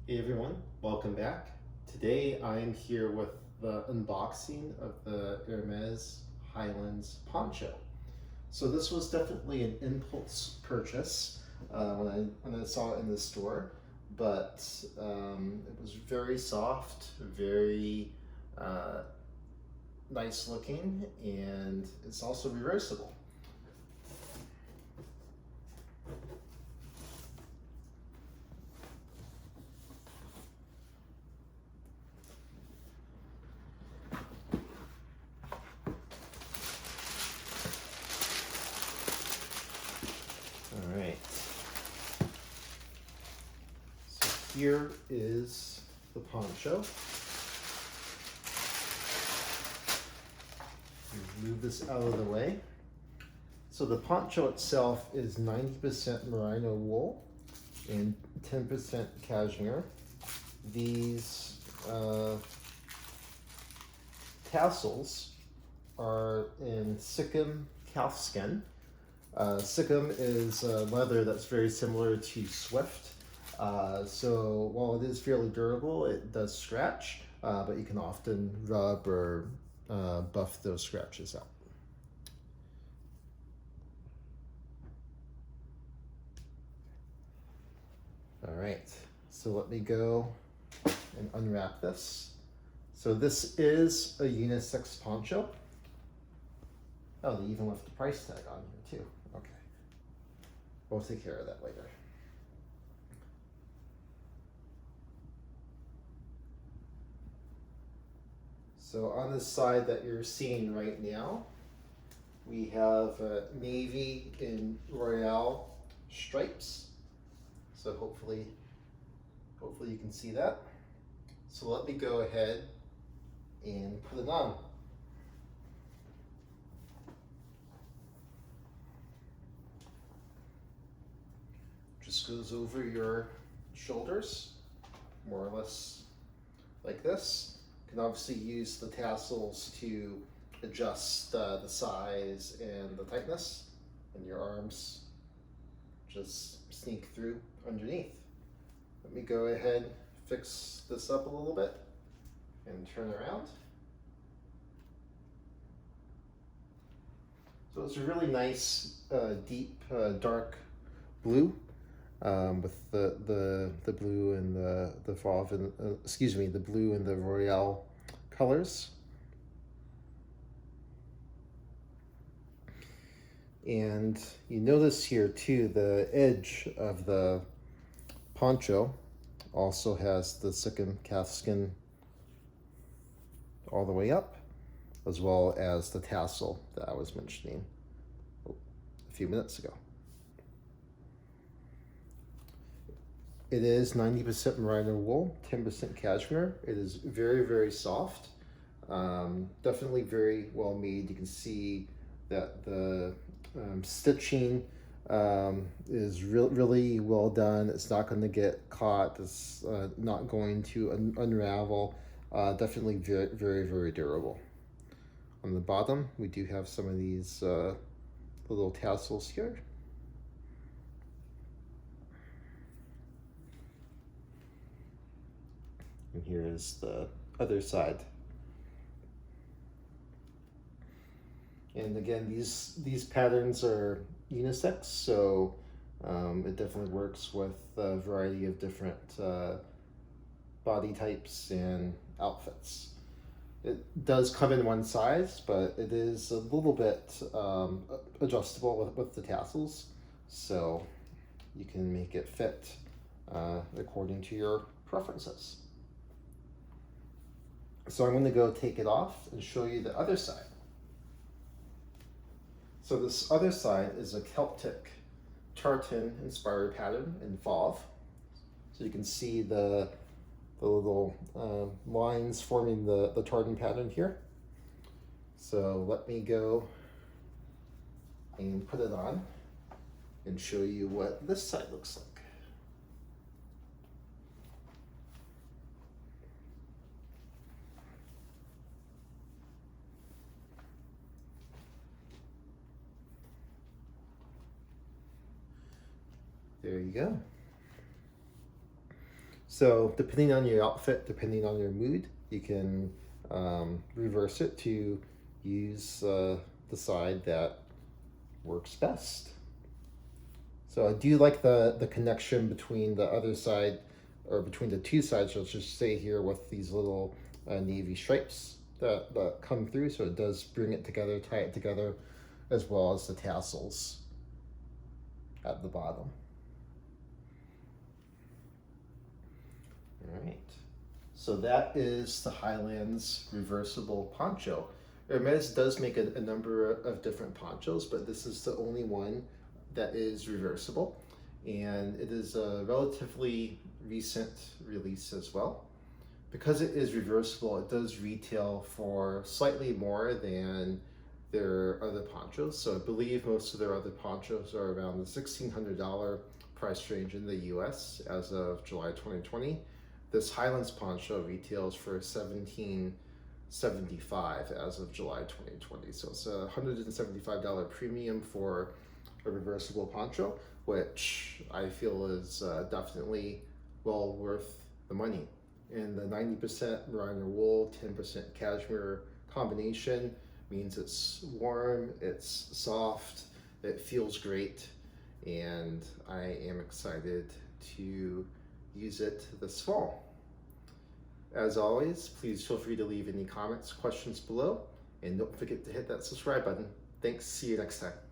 Hey everyone, welcome back. Today I am here with the unboxing of the Hermès Highlands Poncho. So this was definitely an impulse purchase when I saw it in the store, but it was very soft, very nice looking, and it's also reversible. All right. So here is the poncho. Move this out of the way. So the poncho itself is 90% merino wool and 10% cashmere. These tassels are in Sikkim calfskin. Sikkim is leather that's very similar to Swift. So while it is fairly durable, it does scratch, but you can often rub or buff those scratches out. All right, so let me go and unwrap this. So this is a unisex poncho. Oh, they even left the price tag on here too. Okay, we'll take care of that later. So on the side that you're seeing right now, we have navy and royale stripes. So hopefully you can see that. So let me go ahead and put it on. Just goes over your shoulders, more or less like this. You can obviously use the tassels to adjust the size and the tightness, and your arms just sneak through underneath. Let me go ahead, fix this up a little bit, and turn around. So it's a really nice, deep, dark blue with the blue and the fauve and the blue and the royale colors. And you notice here too, the edge of the poncho also has the Sikkim calfskin all the way up, as well as the tassel that I was mentioning a few minutes ago. It is 90% merino wool, 10% cashmere. It is very, very soft. Definitely very well made. You can see that the stitching is really well done. It's not going to get caught. It's not going to unravel. Definitely very, very, very durable. On the bottom, we do have some of these little tassels here. And here is the other side. And again, these patterns are unisex, so it definitely works with a variety of different body types and outfits. It does come in one size, but it is a little bit adjustable with the tassels, so you can make it fit according to your preferences. So I'm going to go take it off and show you the other side. So this other side is a Celtic tartan inspired pattern in fauve. So you can see the little lines forming the tartan pattern here. So let me go and put it on and show you what this side looks like. There you go. So depending on your outfit, depending on your mood, you can reverse it to use the side that works best. So I do like the connection between the other side, or between the two sides, let's just say here, with these little navy stripes that come through. So it does bring it together, tie it together, as well as the tassels at the bottom. All right, so that is the Highlands Reversible Poncho. Hermès does make a number of different ponchos, but this is the only one that is reversible, and it is a relatively recent release as well. Because it is reversible, it does retail for slightly more than their other ponchos. So I believe most of their other ponchos are around the $1,600 price range in the US as of July 2020. This Highlands Poncho retails for $1,775 as of July 2020. So it's a $175 premium for a reversible poncho, which I feel is definitely well worth the money. And the 90% merino wool, 10% cashmere combination means it's warm, it's soft, it feels great, and I am excited to use it this fall. As always, please feel free to leave any comments, questions below, and don't forget to hit that subscribe button. Thanks, see you next time.